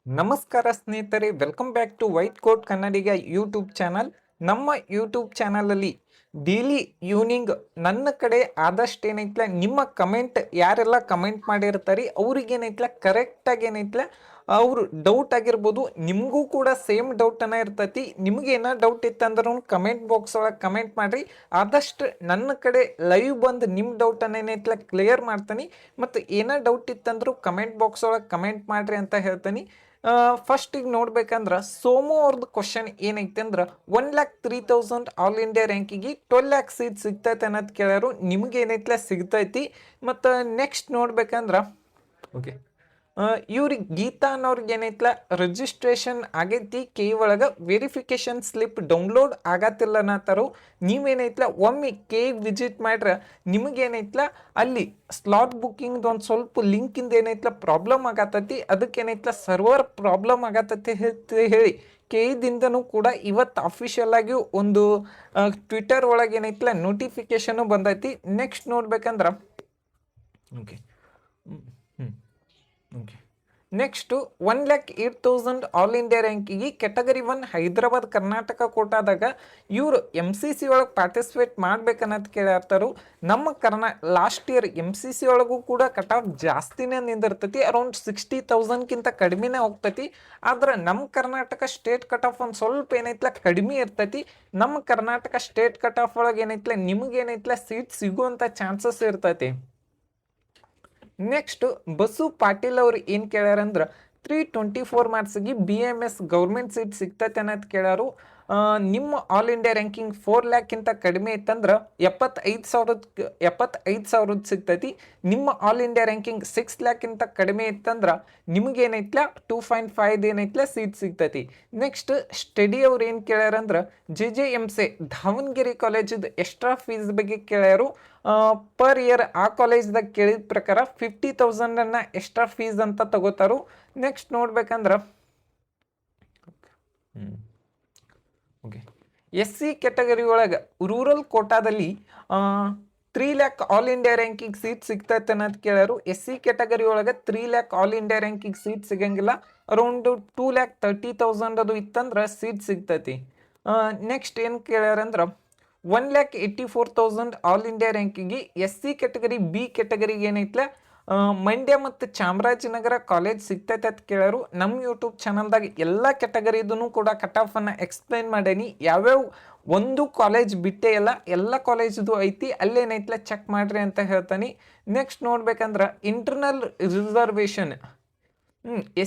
ನಮಸ್ಕಾರ ಸ್ನೇಹಿತರೆ, welcome back to white coat Kannadiga YouTube channel. ನಮ್ಮ ಯೂಟ್ಯೂಬ್ ಚಾನಲಲ್ಲಿ ಡೈಲಿ ಈವ್ನಿಂಗ್ ನನ್ನ ಕಡೆ ಆದಷ್ಟು ಏನೈತ್ಲ ನಿಮ್ಮ ಕಮೆಂಟ್ ಯಾರೆಲ್ಲ ಕಮೆಂಟ್ ಮಾಡಿರ್ತಾರೆ ಅವ್ರಿಗೇನೈತ್ಲ ಕರೆಕ್ಟಾಗಿ ಏನೈತ್ಲ ಅವರು ಡೌಟ್ ಆಗಿರ್ಬೋದು, ನಿಮಗೂ ಕೂಡ ಸೇಮ್ ಡೌಟನ್ನು ಇರ್ತೈತಿ. ನಿಮಗೇನೋ ಡೌಟ್ ಇತ್ತಂದ್ರೂ ಕಮೆಂಟ್ ಬಾಕ್ಸ್ ಒಳಗೆ ಕಮೆಂಟ್ ಮಾಡಿರಿ. ಆದಷ್ಟು ನನ್ನ ಕಡೆ ಲೈವ್ ಬಂದು ನಿಮ್ಮ ಡೌಟನ್ನು ಏನೈತ್ಲ ಕ್ಲಿಯರ್ ಮಾಡ್ತೀನಿ. ಮತ್ತು ಏನೋ ಡೌಟ್ ಇತ್ತಂದ್ರೂ ಕಮೆಂಟ್ ಬಾಕ್ಸ್ ಒಳಗೆ ಕಮೆಂಟ್ ಮಾಡಿರಿ ಅಂತ ಹೇಳ್ತೀನಿ. ಫಸ್ಟ್ ಈಗ ನೋಡ್ಬೇಕಂದ್ರೆ ಸೋಮು ಅವ್ರದ್ದು ಕ್ವಶನ್ ಏನೈತೆ ಅಂದ್ರೆ 1,03,000 ಆಲ್ ಇಂಡಿಯಾ ರ್ಯಾಂಕಿಗೆ 12 ಲ್ಯಾಕ್ ಸೀಟ್ ಸಿಗ್ತೈತೆ ಅನ್ನೋದು ಕೇಳ್ಯಾರು. ನಿಮ್ಗೆ ಏನೈತ್ಲ ಸಿಗ್ತೈತಿ. ಮತ್ತು ನೆಕ್ಸ್ಟ್ ನೋಡ್ಬೇಕಂದ್ರೆ ಓಕೆ, ಇವ್ರಿಗೆ ಗೀತಾ ಅನ್ನೋರ್ಗೆ ಏನೈತ್ಲ ರಿಜಿಸ್ಟ್ರೇಷನ್ ಆಗೈತಿ, ಕೈ ಒಳಗೆ ವೆರಿಫಿಕೇಶನ್ ಸ್ಲಿಪ್ ಡೌನ್ಲೋಡ್ ಆಗತ್ತಿಲ್ಲ ಅನ್ನತ್ತಾರು. ನೀವೇನೈತ್ಲ ಒಮ್ಮೆ ಕೆ ವಿಸಿಟ್ ಮಾಡ್ರೆ ನಿಮಗೇನೈತ್ಲ ಅಲ್ಲಿ ಸ್ಲಾಟ್ ಬುಕ್ಕಿಂಗ್ ಒಂದು ಸ್ವಲ್ಪ ಲಿಂಕಿಂದ ಏನೈತ್ಲ ಪ್ರಾಬ್ಲಮ್ ಆಗತ್ತೈತಿ. ಅದಕ್ಕೇನೈತ್ಲ ಸರ್ವರ್ ಪ್ರಾಬ್ಲಮ್ ಆಗತ್ತೈತಿ ಹೇಳಿ ಕೆದಿಂದನೂ ಕೂಡ ಇವತ್ತು ಅಫಿಷಿಯಲ್ ಆಗಿ ಒಂದು ಟ್ವಿಟರ್ ಒಳಗೆ ಏನೈತ್ಲ ನೋಟಿಫಿಕೇಶನು ಬಂದೈತಿ. ನೆಕ್ಸ್ಟ್ ನೋಡ್ಬೇಕಂದ್ರೆ okay okay, next 1,08,000 all India ರ್ಯಾಂಕಿಗೆ ಕೆಟಗರಿ 1 ಹೈದರಾಬಾದ್ ಕರ್ನಾಟಕ ಕೋಟಾದಾಗ ಇವರು MCC ಒಳಗೆ ಪಾರ್ಟಿಸಿಪೇಟ್ ಮಾಡ್ಬೇಕನ್ನೋದು ಕೇಳ್ತಾರು. ನಮ್ಮ ಲಾಸ್ಟ್ ಇಯರ್ MCC ಒಳಗೂ ಕೂಡ ಕಟ್ ಆಫ್ ಜಾಸ್ತಿನೇ ನಿಂದಿರ್ತೈತಿ, ಅರೌಂಡ್ 60,000ಕಿಂತ ಕಡಿಮೆನೇ ಹೋಗ್ತೈತಿ. ಆದ್ರೆ ನಮ್ಮ ಕರ್ನಾಟಕ ಸ್ಟೇಟ್ ಕಟ್ ಆಫ್ ಒಂದು ಸ್ವಲ್ಪ ಏನೈತ್ಲ ಕಡಿಮೆ ಇರ್ತೈತಿ. ನಮ್ಮ ಕರ್ನಾಟಕ ಸ್ಟೇಟ್ ಕಟ್ ಆಫ್ ಒಳಗೆ ಏನೈತ್ಲ ನಿಮಗೇನೈತ್ಲ ಸೀಟ್ ಸಿಗುವಂಥ ಚಾನ್ಸಸ್ ಇರ್ತೈತಿ. ನೆಕ್ಸ್ಟ್ ಬಸು ಪಾಟೀಲ್ ಅವ್ರು ಏನು ಕೇಳ್ಯಾರಂದ್ರೆ 324 ಮಾರ್ಕ್ಸಿಗೆ BMS ಗೌರ್ಮೆಂಟ್ ಸೀಟ್ ಸಿಗ್ತೈತೆ ಅನ್ನೋದು ಕೇಳ್ಯಾರು. ನಿಮ್ಮ ಆಲ್ ಇಂಡಿಯಾ ರ್ಯಾಂಕಿಂಗ್ 4 ಲ್ಯಾಕ್ಕಿಂತ ಕಡಿಮೆ ಇತ್ತಂದ್ರೆ 75,000 ಸಿಗ್ತೈತಿ. ನಿಮ್ಮ ಆಲ್ ಇಂಡಿಯಾ ರ್ಯಾಂಕಿಂಗ್ 6 ಲ್ಯಾಕ್ಕಿಂತ ಕಡಿಮೆ ಇತ್ತಂದ್ರೆ ನಿಮಗೇನೈತ್ಲ 2.5 ಏನೈತ್ಲ ಸೀಟ್ ಸಿಗ್ತೈತಿ. ನೆಕ್ಸ್ಟ್ ಸ್ಟಡಿ ಅವ್ರು ಏನು ಕೇಳ್ಯಾರಂದ್ರೆ JJMC ದಾವಣಗೆರೆ ಕಾಲೇಜದ ಎಕ್ಸ್ಟ್ರಾ ಫೀಸ್ ಬಗ್ಗೆ ಕೇಳ್ಯಾರು. ಪರ್ ಇಯರ್ ಆ ಕಾಲೇಜ್ದಾಗ ಕೇಳಿದ ಪ್ರಕಾರ 50,000 ಎಕ್ಸ್ಟ್ರಾ ಫೀಸ್ ಅಂತ ತಗೋತಾರು. ನೆಕ್ಸ್ಟ್ ನೋಡ್ಬೇಕಂದ್ರೆ ಓಕೆ, SC ಕ್ಯಾಟಗರಿ ಒಳಗೆ ರೂರಲ್ ಕೋಟಾದಲ್ಲಿ 3 lakh all India ranking seat ಸಿಗ್ತೈತೆ ಅನ್ನೋದು ಕೇಳ್ಯಾರು. SC ಕ್ಯಾಟಗರಿ ಒಳಗೆ 3 lakh all India ranking seat ಸಿಗಂಗಿಲ್ಲ, ಅರೌಂಡ್ 2,30,000 ಅದು ಇತ್ತಂದ್ರೆ ಸೀಟ್ ಸಿಗ್ತೈತಿ. ನೆಕ್ಸ್ಟ್ ಏನು ಕೇಳ್ಯಾರಂದ್ರೆ 1,84,000 ಆಲ್ ಇಂಡಿಯಾ ರ್ಯಾಂಕಿಗೆ SC ಕ್ಯಾಟಗರಿ B ಕ್ಯಾಟಗರಿಗೆ ಏನೈತ್ಲ ಮಂಡ್ಯ ಮತ್ತು ಚಾಮರಾಜನಗರ ಕಾಲೇಜ್ ಸಿಗ್ತೈತೆ ಅಂತ ಕೇಳ್ಯಾರು. ನಮ್ಮ ಯೂಟ್ಯೂಬ್ ಚಾನಲ್ದಾಗ ಎಲ್ಲ ಕ್ಯಾಟಗರಿದೂ ಕೂಡ ಕಟ್ ಆಫನ್ನು ಎಕ್ಸ್ಪ್ಲೈನ್ ಮಾಡೇನಿ. ಯಾವ್ಯಾವ ಒಂದು ಕಾಲೇಜ್ ಬಿಟ್ಟೇ ಇಲ್ಲ, ಎಲ್ಲ ಕಾಲೇಜ್ದು ಐತಿ, ಅಲ್ಲೇನೈತ್ಲ ಚೆಕ್ ಮಾಡ್ರಿ ಅಂತ ಹೇಳ್ತಾನೆ. ನೆಕ್ಸ್ಟ್ ನೋಡ್ಬೇಕಂದ್ರೆ internal reservation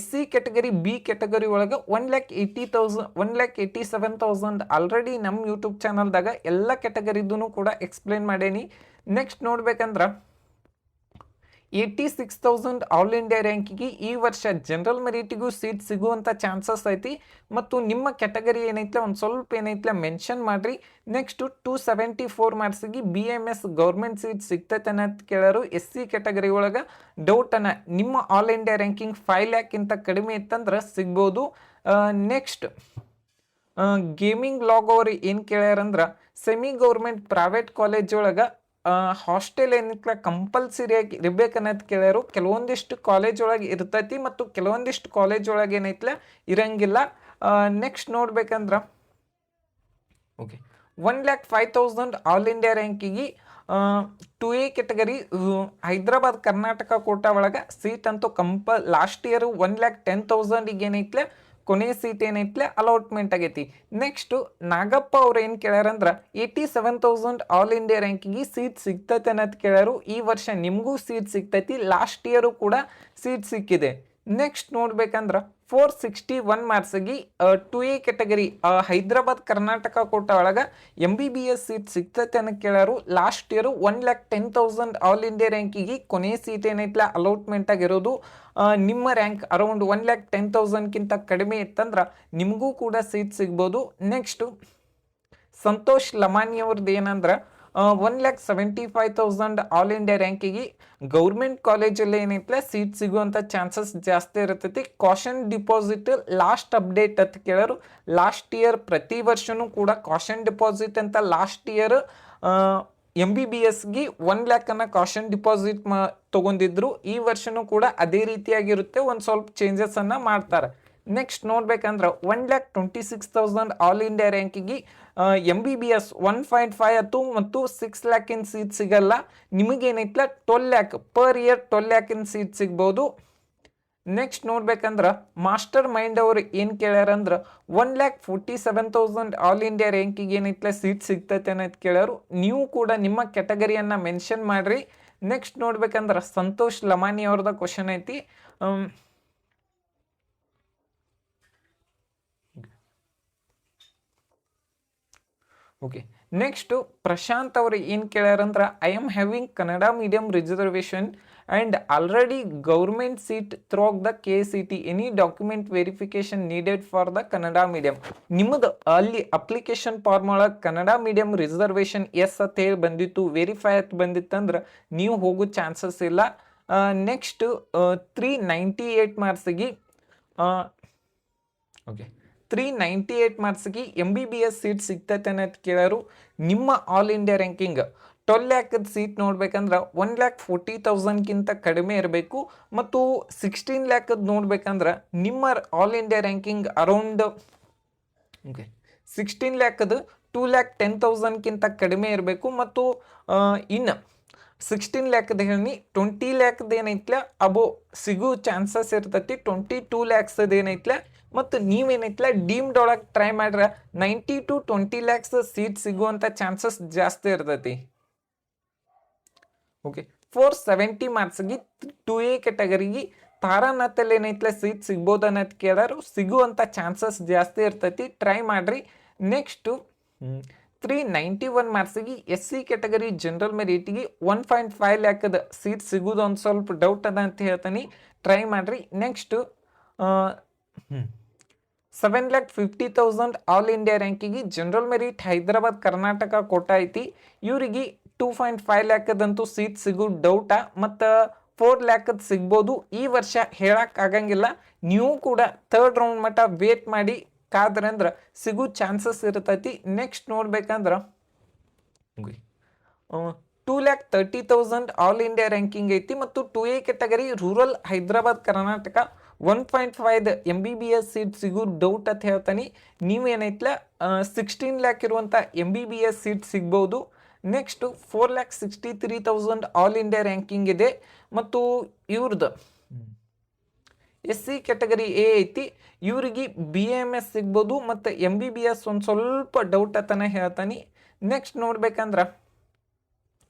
SC category B category ಒಳಗೆ 1,87,000 ಆಲ್ರೆಡಿ ನಮ್ಮ ಯೂಟ್ಯೂಬ್ ಚಾನಲ್ದಾಗ ಎಲ್ಲ ಕ್ಯಾಟಗರಿದೂ ಕೂಡ ಎಕ್ಸ್ಪ್ಲೈನ್ ಮಾಡೇನಿ. ನೆಕ್ಸ್ಟ್ ನೋಡ್ಬೇಕಂದ್ರೆ 86,000 ಆಲ್ ಇಂಡಿಯಾ ರ್ಯಾಂಕಿಗೆ ಈ ವರ್ಷ ಜನರಲ್ ಮೆರಿಟಿಗೂ ಸೀಟ್ ಸಿಗುವಂಥ ಚಾನ್ಸಸ್ ಐತಿ. ಮತ್ತು ನಿಮ್ಮ ಕ್ಯಾಟಗರಿ ಏನೈತ್ಲ ಒಂದು ಸ್ವಲ್ಪ ಏನೈತ್ಲ ಮೆನ್ಷನ್ ಮಾಡಿರಿ. ನೆಕ್ಸ್ಟು 274 ಮಾರ್ಕ್ಸಿಗೆ BMS ಗೌರ್ಮೆಂಟ್ ಸೀಟ್ ಸಿಗ್ತೈತೆ ಅನ್ನೋದು ಕೇಳೋರು. SC ಕ್ಯಾಟಗರಿ ಒಳಗೆ ಡೌಟನ್ನು ನಿಮ್ಮ ಆಲ್ ಇಂಡಿಯಾ ರ್ಯಾಂಕಿಂಗ್ 5 ಲ್ಯಾಕ್ಕಿಂತ ಕಡಿಮೆ ಇತ್ತಂದ್ರೆ ಸಿಗ್ಬೋದು. ನೆಕ್ಸ್ಟ್ ಗೇಮಿಂಗ್ ಲಾಗ್ ಅವ್ರು ಏನು ಕೇಳ್ಯಾರಂದ್ರೆ ಸೆಮಿ ಗೌರ್ಮೆಂಟ್ ಪ್ರೈವೇಟ್ ಕಾಲೇಜ್ ಒಳಗೆ ಹಾಸ್ಟೆಲ್ ಏನಿತ್ಲ ಕಂಪಲ್ಸರಿಯಾಗಿ ಇರ್ಬೇಕನ್ನೋದು ಕೇಳ್ಯಾರು. ಕೆಲವೊಂದಿಷ್ಟು ಕಾಲೇಜ್ ಒಳಗೆ ಇರ್ತೈತಿ ಮತ್ತು ಕೆಲವೊಂದಿಷ್ಟು ಕಾಲೇಜ್ ಒಳಗೆ ಏನೈತ್ಲ ಇರಂಗಿಲ್ಲ. ನೆಕ್ಸ್ಟ್ ನೋಡ್ಬೇಕಂದ್ರೆ ಓಕೆ, 1,05,000 ಆಲ್ ಇಂಡಿಯಾ ರ್ಯಾಂಕಿಗೆ 2A category Hyderabad Karnataka quota ಒಳಗೆ ಸೀಟ್ ಅಂತೂ ಲಾಸ್ಟ್ ಇಯರ್ 1,10,000 ಏನೈತ್ಲೆ ಕೊನೆ ಸೀಟ್ ಏನೈತ್ಲೆ ಅಲಾಟ್ಮೆಂಟ್ ಆಗೈತಿ. ನೆಕ್ಸ್ಟು ನಾಗಪ್ಪ ಅವ್ರು ಏನು ಕೇಳ್ಯಾರಂದ್ರೆ 87,000 ಆಲ್ ಇಂಡಿಯಾ ರ್ಯಾಂಕಿಗೆ ಸೀಟ್ ಸಿಗ್ತೈತೆ ಅನ್ನೋದು ಕೇಳ್ಯಾರು. ಈ ವರ್ಷ ನಿಮಗೂ ಸೀಟ್ ಸಿಗ್ತೈತಿ, ಲಾಸ್ಟ್ ಇಯರು ಕೂಡ ಸೀಟ್ ಸಿಕ್ಕಿದೆ. ನೆಕ್ಸ್ಟ್ ನೋಡ್ಬೇಕಂದ್ರೆ 461 ಮಾರ್ಕ್ಸಿಗೆ 2A category Hyderabad Karnataka quota ಒಳಗೆ MBBS ಸೀಟ್ ಸಿಗ್ತೈತೆ ಅನ್ನೋ ಕೇಳ್ಯಾರು. ಲಾಸ್ಟ್ ಇಯರು 1,10,000 ಆಲ್ ಇಂಡಿಯಾ ರ್ಯಾಂಕಿಗೆ ಕೊನೆ ಸೀಟ್ ಏನೈತ್ಲ ಅಲಾಟ್ಮೆಂಟ್ ಆಗಿರೋದು. ನಿಮ್ಮ ರ್ಯಾಂಕ್ ಅರೌಂಡ್ 1,10,000ಕಿಂತ ಕಡಿಮೆ ಇತ್ತಂದ್ರೆ ನಿಮಗೂ ಕೂಡ ಸೀಟ್ ಸಿಗ್ಬೋದು. ನೆಕ್ಸ್ಟು ಸಂತೋಷ್ ಲಮಾನಿ ಅವ್ರದ್ದು ಏನಂದ್ರೆ 1,75,000 ಆಲ್ ಇಂಡಿಯಾ ರ್ಯಾಂಕಿಗೆ ಗೌರ್ಮೆಂಟ್ ಕಾಲೇಜಲ್ಲಿ ಏನೈತ್ಲ ಸೀಟ್ ಸಿಗುವಂಥ ಚಾನ್ಸಸ್ ಜಾಸ್ತಿ ಇರ್ತೈತಿ. ಕಾಷನ್ ಡಿಪಾಸಿಟ್ ಲಾಸ್ಟ್ ಅಪ್ಡೇಟ್ ಅಂತ ಕೇಳೋರು. ಲಾಸ್ಟ್ ಇಯರ್ ಪ್ರತಿ ವರ್ಷವೂ ಕೂಡ ಕಾಷನ್ ಡಿಪಾಸಿಟ್ ಅಂತ ಲಾಸ್ಟ್ ಇಯರ್ MBBSಗೆ 1 ಲ್ಯಾಕನ್ನು ಕಾಷನ್ ಡಿಪಾಸಿಟ್ ತೊಗೊಂಡಿದ್ರು. ಈ ವರ್ಷವೂ ಕೂಡ ಅದೇ ರೀತಿಯಾಗಿರುತ್ತೆ, ಒಂದು ಸ್ವಲ್ಪ ಚೇಂಜಸನ್ನು ಮಾಡ್ತಾರೆ. ನೆಕ್ಸ್ಟ್ ನೋಡ್ಬೇಕಂದ್ರೆ 1,26,000 ಆಲ್ ಇಂಡಿಯಾ ರ್ಯಾಂಕಿಗೆ MBBS 1.5 ಆಯ್ತು ಮತ್ತು 6 ಲ್ಯಾಕ್ ಇನ್ ಸೀಟ್ ಸಿಗಲ್ಲ. ನಿಮಗೇನೈತ್ಲ 12 ಲ್ಯಾಕ್ ಪರ್ ಇಯರ್ 12 ಲ್ಯಾಕ್ ಇನ್ ಸೀಟ್ ಸಿಗ್ಬೋದು. ನೆಕ್ಸ್ಟ್ ನೋಡ್ಬೇಕಂದ್ರೆ ಮಾಸ್ಟರ್ ಮೈಂಡ್ ಅವರು ಏನು ಕೇಳ್ಯಾರಂದ್ರೆ 1,47,000 ಆಲ್ ಇಂಡಿಯಾ ರ್ಯಾಂಕಿಗೆ ಏನೈತ್ಲ ಸೀಟ್ ಸಿಗ್ತೈತೆ ಅನ್ನೋದು ಕೇಳ್ಯಾರು. ನೀವು ಕೂಡ ನಿಮ್ಮ ಕೆಟಗರಿಯನ್ನು ಮೆನ್ಷನ್ ಮಾಡ್ರಿ. ನೆಕ್ಸ್ಟ್ ನೋಡ್ಬೇಕಂದ್ರೆ ಸಂತೋಷ್ ಲಮಾನಿ ಅವ್ರದ ಕ್ವಶನ್ ಐತಿ. ಓಕೆ, ನೆಕ್ಸ್ಟು ಪ್ರಶಾಂತ್ ಅವರು ಏನು ಕೇಳ್ಯಾರಂದ್ರೆ I am having Kannada medium reservation and already government seat through the KCT any document verification needed for the Kannada medium. ನಿಮ್ಮದು ಅಲ್ಲಿ ಅಪ್ಲಿಕೇಶನ್ ಫಾರ್ಮ್ ಒಳಗೆ ಕನ್ನಡ ಮೀಡಿಯಂ ರಿಸರ್ವೇಷನ್ ಎಸ್ ಅಂತ ಹೇಳಿ ಬಂದಿತ್ತು, ವೆರಿಫೈ ಅಂತ ಬಂದಿತ್ತಂದ್ರೆ ನೀವು ಹೋಗೋ ಚಾನ್ಸಸ್ ಇಲ್ಲ. ನೆಕ್ಸ್ಟ್ 398 ಮಾರ್ಕ್ಸಿಗೆ ಓಕೆ 398 ಮಾರ್ಕ್ಸ್ಗೆ MBBS ಸೀಟ್ ಸಿಗ್ತೈತೆ ಅನ್ನೋದು ಕೇಳೋರು. ನಿಮ್ಮ ಆಲ್ ಇಂಡಿಯಾ ರ್ಯಾಂಕಿಂಗ್ 12 ಲ್ಯಾಕದ ಸೀಟ್ ನೋಡ್ಬೇಕಂದ್ರೆ 1,40,000ಗಿಂತ ಕಡಿಮೆ ಇರಬೇಕು ಮತ್ತು 16 ಲ್ಯಾಕದ ನೋಡ್ಬೇಕಂದ್ರೆ ನಿಮ್ಮ ಆಲ್ ಇಂಡಿಯಾ ರ್ಯಾಂಕಿಂಗ್ ಅರೌಂಡ್ 16 ಲ್ಯಾಕದ 2,10,000ಗಿಂತ ಕಡಿಮೆ ಇರಬೇಕು ಮತ್ತು ಇನ್ನು 16 ಲ್ಯಾಕದ ಹೇಳಿ 20 ಲ್ಯಾಕದ ಏನೈತ್ಲ ಅಬೋ ಸಿಗೋ ಚಾನ್ಸಸ್ ಇರ್ತೈತಿ. 22 ಲ್ಯಾಕ್ಸದ ಏನೈತ್ಲ ಮತ್ತು ನೀವೇನೈತ್ಲ ಡೀಮ್ಡ್ ಒಳಗೆ ಟ್ರೈ ಮಾಡ್ರೆ 90 to 20 ಲ್ಯಾಕ್ಸ್ ಸೀಟ್ ಸಿಗುವಂಥ ಚಾನ್ಸಸ್ ಜಾಸ್ತಿ ಇರ್ತೈತಿ. ಓಕೆ, 470 ಮಾರ್ಕ್ಸ್ಗೆ 2A ಕೆಟಗರಿಗೆ ತಾರಾನಾಥಲ್ಲಿ ಏನೈತ್ಲ ಸೀಟ್ ಸಿಗ್ಬೋದು ಅನ್ನೋದು ಕೇಳೋರು. ಸಿಗುವಂಥ ಚಾನ್ಸಸ್ ಜಾಸ್ತಿ ಇರ್ತೈತಿ, ಟ್ರೈ ಮಾಡ್ರಿ. ನೆಕ್ಸ್ಟು 391 ಮಾರ್ಕ್ಸಿಗೆ SC ಕೆಟಗರಿ ಜನರಲ್ ಮೆರಿಟಿಗೆ 1.5 ಲ್ಯಾಕದ ಸೀಟ್ ಸಿಗೋದು ಒಂದು ಸ್ವಲ್ಪ ಡೌಟ್ ಅದ ಅಂತ ಹೇಳ್ತೀನಿ, ಟ್ರೈ ಮಾಡ್ರಿ. ನೆಕ್ಸ್ಟು 7,50,000 ಆಲ್ ಇಂಡಿಯಾ ರ್ಯಾಂಕಿಗೆ general merit Hyderabad Karnataka quota ಐತಿ. ಇವರಿಗೆ 2.5 ಲ್ಯಾಕದಂತೂ ಸೀಟ್ ಸಿಗೋದು ಡೌಟ ಮತ್ತು 4 ಲ್ಯಾಕದ ಸಿಗ್ಬೋದು. ಈ ವರ್ಷ ಹೇಳಕ್ಕೆ ಆಗಂಗಿಲ್ಲ. ನೀವು ಕೂಡ 3rd ರೌಂಡ್ ಮಟ್ಟ ವೇಟ್ ಮಾಡಿ ಕಾದ್ರಂದ್ರೆ ಸಿಗೋ ಚಾನ್ಸಸ್ ಇರ್ತೈತಿ. ನೆಕ್ಸ್ಟ್ ನೋಡ್ಬೇಕಂದ್ರೆ 2,30,000 ಆಲ್ ಇಂಡಿಯಾ ರ್ಯಾಂಕಿಂಗ್ ಐತಿ ಮತ್ತು 2A category rural Hyderabad Karnataka 1.5 MBBS seat ಸಿಗೋದು ಡೌಟ್ ಅಂತ ಹೇಳ್ತಾನೆ. ನೀವೇನೈತ್ಲ 16 ಲ್ಯಾಕ್ ಇರುವಂಥ MBBS ಸೀಟ್ ಸಿಗ್ಬೋದು. ನೆಕ್ಸ್ಟು 4,63,000 ಆಲ್ ಇಂಡಿಯಾ ರ್ಯಾಂಕಿಂಗ್ ಇದೆ ಮತ್ತು ಇವ್ರದ್ದು SC ಕೆಟಗರಿ A ಐತಿ. ಇವರಿಗೆ BAMS ಸಿಗ್ಬೋದು ಮತ್ತು MBBS ಒಂದು ಸ್ವಲ್ಪ ಡೌಟ್ ಅಂತಲೇ ಹೇಳ್ತಾನೆ. ನೆಕ್ಸ್ಟ್ ನೋಡ್ಬೇಕಂದ್ರೆ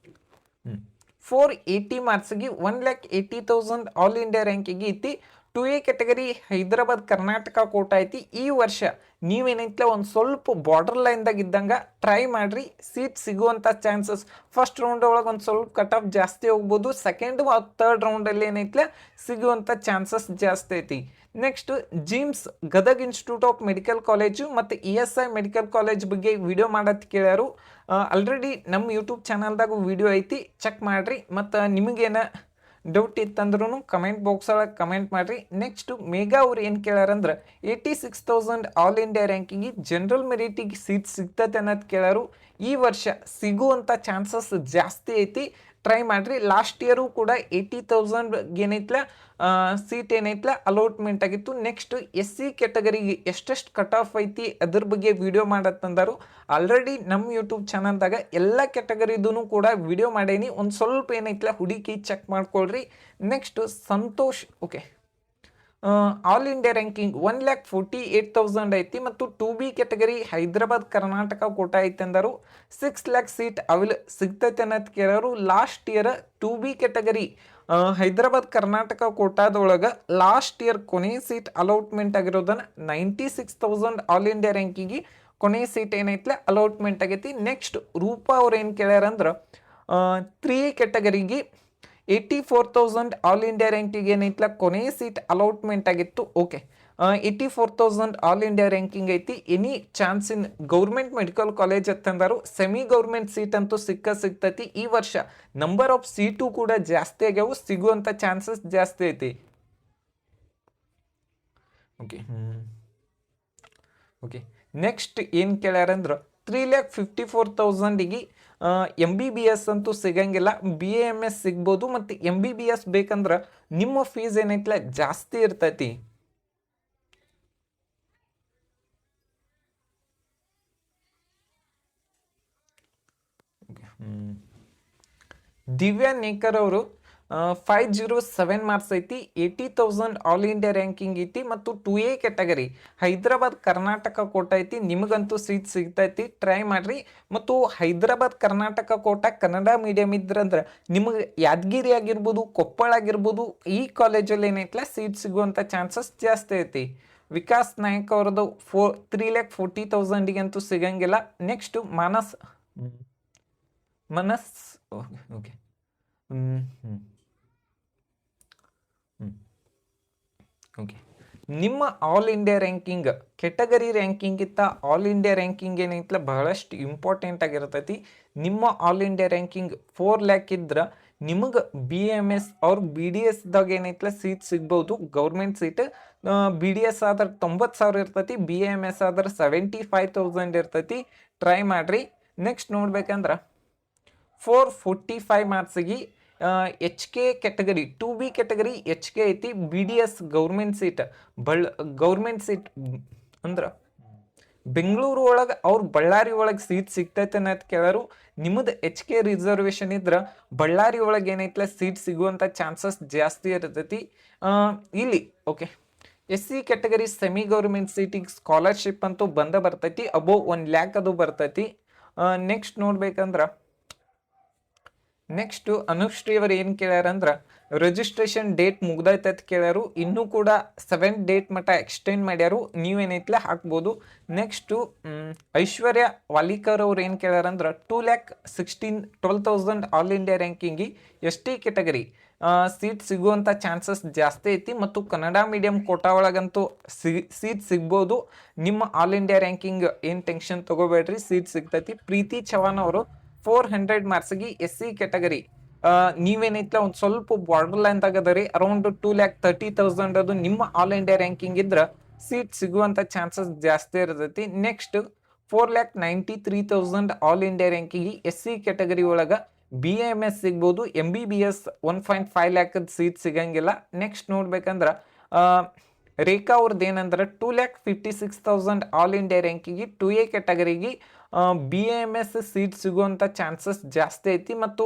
480 ಮಾರ್ಕ್ಸ್ಗೆ 1,80,000 ಆಲ್ ಇಂಡಿಯಾ ರ್ಯಾಂಕಿಗೆ ಐತಿ. 2A ಕೆಟಗರಿ ಹೈದರಾಬಾದ್ ಕರ್ನಾಟಕ ಕೋಟ ಐತಿ. ಈ ವರ್ಷ ನೀವೇನೈತ್ಲ ಒಂದು ಸ್ವಲ್ಪ ಬಾರ್ಡರ್ ಲೈನ್ದಾಗ ಇದ್ದಂಗೆ ಟ್ರೈ ಮಾಡಿರಿ, ಸೀಟ್ ಸಿಗುವಂಥ ಚಾನ್ಸಸ್ ಫಸ್ಟ್ ರೌಂಡ್ ಒಳಗೆ ಒಂದು ಸ್ವಲ್ಪ ಕಟ್ ಆಫ್ ಜಾಸ್ತಿ ಹೋಗ್ಬೋದು. ಸೆಕೆಂಡ್ ಮತ್ತು 3rd ರೌಂಡಲ್ಲಿ ಏನೈತ್ಲ ಸಿಗುವಂಥ ಚಾನ್ಸಸ್ ಜಾಸ್ತಿ ಐತಿ. Next GIMS Gadag institute of medical college ಮತ್ತು ESI ಮೆಡಿಕಲ್ ಕಾಲೇಜ್ ಬಗ್ಗೆ ವಿಡಿಯೋ ಮಾಡೋದು ಕೇಳ್ಯಾರು. ಆಲ್ರೆಡಿ ನಮ್ಮ ಯೂಟ್ಯೂಬ್ ಚಾನಲ್ದಾಗ ವಿಡಿಯೋ ಐತಿ, ಚೆಕ್ ಮಾಡಿರಿ. ಮತ್ತು ನಿಮಗೇನ ಡೌಟ್ ಇತ್ತಂದ್ರೂ ಕಮೆಂಟ್ ಬಾಕ್ಸ್ ಒಳಗೆ ಕಮೆಂಟ್ ಮಾಡಿರಿ. ನೆಕ್ಸ್ಟು ಮೇಘಾ ಅವ್ರು ಏನು ಕೇಳ್ಯಾರಂದ್ರೆ 86,000 ಆಲ್ ಇಂಡಿಯಾ ರ್ಯಾಂಕಿಗೆ ಜನರಲ್ ಮೆರಿಟಿಗೆ ಸೀಟ್ ಸಿಗ್ತೈತೆ ಅನ್ನೋದು ಕೇಳ್ಯಾರು. ಈ ವರ್ಷ ಸಿಗುವಂಥ ಚಾನ್ಸಸ್ ಜಾಸ್ತಿ ಐತಿ, ಟ್ರೈ ಮಾಡಿರಿ. ಲಾಸ್ಟ್ ಇಯರು ಕೂಡ 80,000 ಏನೈತ್ಲ ಸೀಟ್ ಏನೈತ್ಲ ಅಲೋಟ್ಮೆಂಟ್ ಆಗಿತ್ತು. ನೆಕ್ಸ್ಟ್ SC ಕೆಟಗರಿಗೆ ಎಷ್ಟೆಷ್ಟು ಕಟ್ ಆಫ್ ಐತಿ ಅದ್ರ ಬಗ್ಗೆ ವಿಡಿಯೋ ಮಾಡತ್ತಂದರು. ಆಲ್ರೆಡಿ ನಮ್ಮ ಯೂಟ್ಯೂಬ್ ಚಾನಲ್ದಾಗ ಎಲ್ಲ ಕೆಟಗರಿದೂ ಕೂಡ ವಿಡಿಯೋ ಮಾಡೇನಿ, ಒಂದು ಸ್ವಲ್ಪ ಏನೈತ್ಲ ಹುಡುಕಿ ಚೆಕ್ ಮಾಡ್ಕೊಳ್ರಿ. Next Santosh okay all India ranking 1,48,000 ಐತಿ ಮತ್ತು 2B ಕೆಟಗರಿ ಹೈದರಾಬಾದ್ ಕರ್ನಾಟಕ ಕೋಟ ಐತೆ ಅಂದರು. 6 ಲ್ಯಾಕ್ ಸೀಟ್ ಸಿಗ್ತೈತೆ ಅನ್ನೋದು ಕೇಳೋರು. Last year 2B category Hyderabad Karnataka ಕೋಟಾದೊಳಗೆ ಲಾಸ್ಟ್ ಇಯರ್ ಕೊನೆ ಸೀಟ್ ಅಲೌಟ್ಮೆಂಟ್ ಆಗಿರೋದನ್ನು 96,000 ಆಲ್ ಇಂಡಿಯಾ ರ್ಯಾಂಕಿಗೆ ಕೊನೆ ಸೀಟ್ ಏನೈತ್ಲೆ ಅಲೌಟ್ಮೆಂಟ್ ಆಗೈತಿ. ನೆಕ್ಸ್ಟ್ ರೂಪಾ ಅವ್ರು ಏನು ಕೇಳ್ಯಾರಂದ್ರೆ 3A ಕೆಟಗರಿಗೆ 84,000 ಆಲ್ ಇಂಡಿಯಾ ರ್ಯಾಂಕಿಂಗ್ ಏನೈತ್ಲ ಕೊನೆ ಸೀಟ್ ಅಲೌಟ್ಮೆಂಟ್ ಆಗಿತ್ತು. ಓಕೆ 84,000 ಆಲ್ ಇಂಡಿಯಾ ರ್ಯಾಂಕಿಂಗ್ ಐತಿ. Any chance in government medical college ಅಂತಂದರು. ಸೆಮಿ ಗೌರ್ಮೆಂಟ್ ಸೀಟ್ ಅಂತೂ ಸಿಗ್ತೈತಿ. ಈ ವರ್ಷ ನಂಬರ್ ಆಫ್ ಸೀಟು ಕೂಡ ಜಾಸ್ತಿ ಆಗ್ಯಾವು, ಸಿಗುವಂಥ ಚಾನ್ಸಸ್ ಜಾಸ್ತಿ ಐತಿ. ಓಕೆ ನೆಕ್ಸ್ಟ್ ಏನು ಕೇಳ್ಯಾರಂದ್ರೆ 3,54,000ಗೆ MBBS ಅಂತೂ ಸಿಗಂಗಿಲ್ಲ, BAMS ಸಿಗ್ಬೋದು. ಮತ್ತು MBBS ಬೇಕಂದ್ರೆ ನಿಮ್ಮ ಫೀಸ್ ಏನೈತ್ಲ ಜಾಸ್ತಿ ಇರ್ತೈತಿ. ದಿವ್ಯಾ ನೇಕರ್ ಅವರು 507 ಮಾರ್ಕ್ಸ್ ಐತಿ, 80,000 ಆಲ್ ಇಂಡಿಯಾ ರ್ಯಾಂಕಿಂಗ್ ಐತಿ ಮತ್ತು 2A ಕ್ಯಾಟಗರಿ ಹೈದರಾಬಾದ್ ಕರ್ನಾಟಕ ಕೋಟ ಐತಿ. ನಿಮಗಂತೂ ಸೀಟ್ ಸಿಗ್ತೈತಿ, ಟ್ರೈ ಮಾಡ್ರಿ. ಮತ್ತು ಹೈದರಾಬಾದ್ ಕರ್ನಾಟಕ ಕೋಟ ಕನ್ನಡ ಮೀಡಿಯಂ ಇದ್ರಂದ್ರೆ ನಿಮಗೆ ಯಾದಗಿರಿ ಆಗಿರ್ಬೋದು, ಕೊಪ್ಪಳ ಆಗಿರ್ಬೋದು, ಈ ಕಾಲೇಜಲ್ಲಿ ಏನೈತಲ್ಲ ಸೀಟ್ ಸಿಗುವಂಥ ಚಾನ್ಸಸ್ ಜಾಸ್ತಿ ಐತಿ. ವಿಕಾಸ್ ನಾಯಕ್ ಅವ್ರದ್ದು 3,40,000 ಅಂತೂ ಸಿಗಂಗಿಲ್ಲ. ನೆಕ್ಸ್ಟ್ ಮನಸ್ ಓಕೆ ಓಕೆ ನಿಮ್ಮ ಆಲ್ ಇಂಡಿಯಾ ರ್ಯಾಂಕಿಂಗ್ ಕೆಟಗರಿ ರ್ಯಾಂಕಿಂಗಿಂತ ಆಲ್ ಇಂಡಿಯಾ ರ್ಯಾಂಕಿಂಗ್ ಏನೈತಲ್ಲ ಬಹಳಷ್ಟು ಇಂಪಾರ್ಟೆಂಟ್ ಆಗಿರ್ತೈತಿ. ನಿಮ್ಮ ಆಲ್ ಇಂಡಿಯಾ ರ್ಯಾಂಕಿಂಗ್ 4 ಲ್ಯಾಕ್ ಇದ್ರೆ ನಿಮಗೆ BMS ಅವ್ರ BDSದಾಗ ಏನೈತಲ್ಲ ಸೀಟ್ ಸಿಗ್ಬೋದು, ಗೌರ್ಮೆಂಟ್ ಸೀಟ್. BDS ಆದ್ರೆ 90,000 ಇರ್ತೈತಿ, BMS ಆದ್ರೆ 75,000 ಇರ್ತೈತಿ. ಟ್ರೈ ಮಾಡ್ರಿ. ನೆಕ್ಸ್ಟ್ ನೋಡ್ಬೇಕಂದ್ರೆ 445 ಮಾರ್ಕ್ಸಿಗೆ HK category 2B category HK ಐತಿ. BDS government seat government seat ಅಂದ್ರೆ ಬೆಂಗಳೂರು ಒಳಗೆ ಅವ್ರು ಬಳ್ಳಾರಿ ಒಳಗೆ ಸೀಟ್ ಸಿಗ್ತೈತೆ ಅನ್ನೋದು ಕೇಳೋರು. ನಿಮ್ಮದು HK ರಿಸರ್ವೇಷನ್ ಇದ್ರೆ ಬಳ್ಳಾರಿ ಒಳಗೆ ಏನೈತಲ್ಲ ಸೀಟ್ ಸಿಗುವಂಥ ಚಾನ್ಸಸ್ ಜಾಸ್ತಿ ಇರ್ತೈತಿ. ಇಲ್ಲಿ okay SC category semi government ಸೀಟಿಗೆ ಸ್ಕಾಲರ್ಶಿಪ್ ಅಂತೂ ಬರ್ತೈತಿ, ಅಬೋವ್ 1 ಲ್ಯಾಕ್ ಅದು ಬರ್ತೈತಿ. ನೆಕ್ಸ್ಟ್ ನೋಡ್ಬೇಕಂದ್ರೆ ನೆಕ್ಸ್ಟ್ ಅನುಶ್ರೀ ಅವರು ಏನು ಕೇಳ್ಯಾರಂದ್ರೆ ರಿಜಿಸ್ಟ್ರೇಷನ್ ಡೇಟ್ ಮುಗ್ದೈತೆ ಅಂತ ಕೇಳ್ಯಾರು. ಇನ್ನೂ ಕೂಡ 7th ಡೇಟ್ ಮಟ್ಟ ಎಕ್ಸ್ಟೆಂಡ್ ಮಾಡ್ಯಾರು, ನೀವೇನೈತಲ್ಲ ಹಾಕ್ಬೋದು. ನೆಕ್ಸ್ಟು ಐಶ್ವರ್ಯ ವಾಲಿಕರ್ ಅವ್ರು ಏನು ಕೇಳ್ಯಾರಂದ್ರೆ 12,000 ಆಲ್ ಇಂಡಿಯಾ ರ್ಯಾಂಕಿಂಗಿ ST ಕ್ಯಾಟಗರಿ ಸೀಟ್ ಸಿಗುವಂಥ ಚಾನ್ಸಸ್ ಜಾಸ್ತಿ ಐತಿ. ಮತ್ತು ಕನ್ನಡ ಮೀಡಿಯಂ ಕೋಟಾ ಒಳಗಂತೂ ಸೀಟ್ ಸಿಗ್ಬೋದು. ನಿಮ್ಮ ಆಲ್ ಇಂಡಿಯಾ ರ್ಯಾಂಕಿಂಗ್ ಏನು ಟೆನ್ಷನ್ ತಗೋಬೇಡ್ರಿ, ಸೀಟ್ ಸಿಗ್ತೈತಿ. ಪ್ರೀತಿ ಚವಾನ್ ಅವರು 400 ಮಾರ್ಕ್ಸಿಗೆ SC ಕ್ಯಾಟಗರಿ ನೀವೇನೈತಲ್ಲ ಒಂದು ಸ್ವಲ್ಪ ಬಾರ್ಡರ್ ಲೈನ್ ತಗದ್ರಿ, ಅರೌಂಡ್ 2,30,000 ಅದು ನಿಮ್ಮ ಆಲ್ ಇಂಡಿಯಾ ರ್ಯಾಂಕಿಂಗ್ ಇದ್ರೆ ಸೀಟ್ ಸಿಗುವಂಥ ಚಾನ್ಸಸ್ ಜಾಸ್ತಿ ಇರ್ತೈತಿ. Next 4,93,000 all India ranking SC category ಒಳಗೆ BMS ಸಿಗ್ಬೋದು, MBBS 1.5 ಲ್ಯಾಕ್ ಸೀಟ್ ಸಿಗಂಗಿಲ್ಲ. ನೆಕ್ಸ್ಟ್ ನೋಡ್ಬೇಕಂದ್ರೆ ರೇಖಾ ಅವ್ರದ್ದು ಏನಂದ್ರೆ 2,56,000 all India ranking 2A ಕ್ಯಾಟಗರಿಗೆ BMS seat ಸಿಗುವಂಥ ಚಾನ್ಸಸ್ ಜಾಸ್ತಿ ಐತಿ. ಮತ್ತು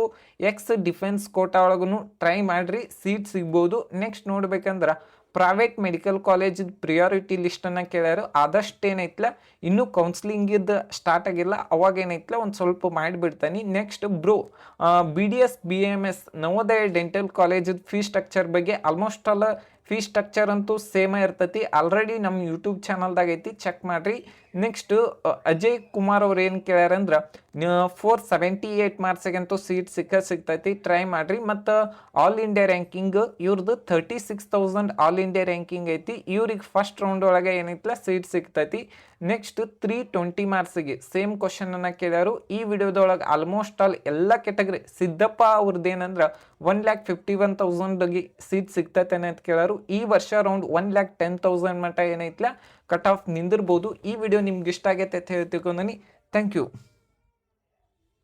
ಡಿಫೆನ್ಸ್ ಕೋಟಾ ಒಳಗೂ ಟ್ರೈ ಮಾಡ್ರಿ, ಸೀಟ್ ಸಿಗ್ಬೋದು. ನೆಕ್ಸ್ಟ್ ನೋಡ್ಬೇಕಂದ್ರೆ ಪ್ರೈವೇಟ್ ಮೆಡಿಕಲ್ ಕಾಲೇಜ್ ಪ್ರಿಯಾರಿಟಿ ಲಿಸ್ಟನ್ನು ಕೇಳ್ಯಾರು. ಆದಷ್ಟು ಏನೈತಲ್ಲ ಇನ್ನೂ ಕೌನ್ಸಿಲಿಂಗಿದ್ದು ಸ್ಟಾರ್ಟ್ ಆಗಿಲ್ಲ, ಅವಾಗ ಏನೈತಲ್ಲ ಒಂದು ಸ್ವಲ್ಪ ಮಾಡಿಬಿಡ್ತಾನೆ. Next BDS BMS Navodaya dental college fee structure ಬಗ್ಗೆ ಆಲ್ಮೋಸ್ಟ್ ಆಲ್ ಫೀ ಸ್ಟ್ರಕ್ಚರ್ ಅಂತೂ ಸೇಮ ಇರ್ತೈತಿ. ಆಲ್ರೆಡಿ ನಮ್ಮ ಯೂಟ್ಯೂಬ್ ಚಾನಲ್ದಾಗ ಐತಿ, ಚೆಕ್ ಮಾಡ್ರಿ. ನೆಕ್ಸ್ಟ್ ಅಜಯ್ ಕುಮಾರ್ ಅವ್ರು ಏನು ಕೇಳ್ಯಾರಂದ್ರೆ 478 ಮಾರ್ಕ್ಸಿಗಂತೂ ಸೀಟ್ ಸಿಗ್ತೈತಿ, ಟ್ರೈ ಮಾಡ್ರಿ. ಮತ್ತು ಆಲ್ ಇಂಡಿಯಾ ರ್ಯಾಂಕಿಂಗ್ ಇವ್ರದ್ದು 36,000 ಆಲ್ ಇಂಡಿಯಾ ರ್ಯಾಂಕಿಂಗ್ ಐತಿ. ಇವ್ರಿಗೆ ಫಸ್ಟ್ ರೌಂಡ್ ಒಳಗೆ ಏನೈತಲ್ಲ ಸೀಟ್ ಸಿಗ್ತೈತಿ. ನೆಕ್ಸ್ಟ್ 320 ಮಾರ್ಕ್ಸಿಗೆ ಸೇಮ್ ಕ್ವಶನನ್ನು ಕೇಳ್ಯಾರು. ಈ ವಿಡಿಯೋದೊಳಗೆ ಆಲ್ಮೋಸ್ಟ್ ಆಲ್ ಎಲ್ಲ ಕ್ಯಾಟಗರಿ ಸಿದ್ದಪ್ಪ ಅವ್ರದ್ದು ಏನಂದ್ರೆ 1,51,000 ಸೀಟ್ ಸಿಗ್ತೈತೆ ಅಂತ ಕೇಳಾರು. ಈ ವರ್ಷ ಅರೌಂಡ್ 1,10,000 ಮಟ್ಟ ಏನೈತಲ್ಲ ಕಟ್ ಆಫ್ ನಿಂದಿರ್ಬೋದು. ಈ ವಿಡಿಯೋ ನಿಮ್ಗೆ ಇಷ್ಟ ಆಗೈತೆ ಅಂತ ಹೇಳ್ತಿಕೊಂಡನಿ. Thank you.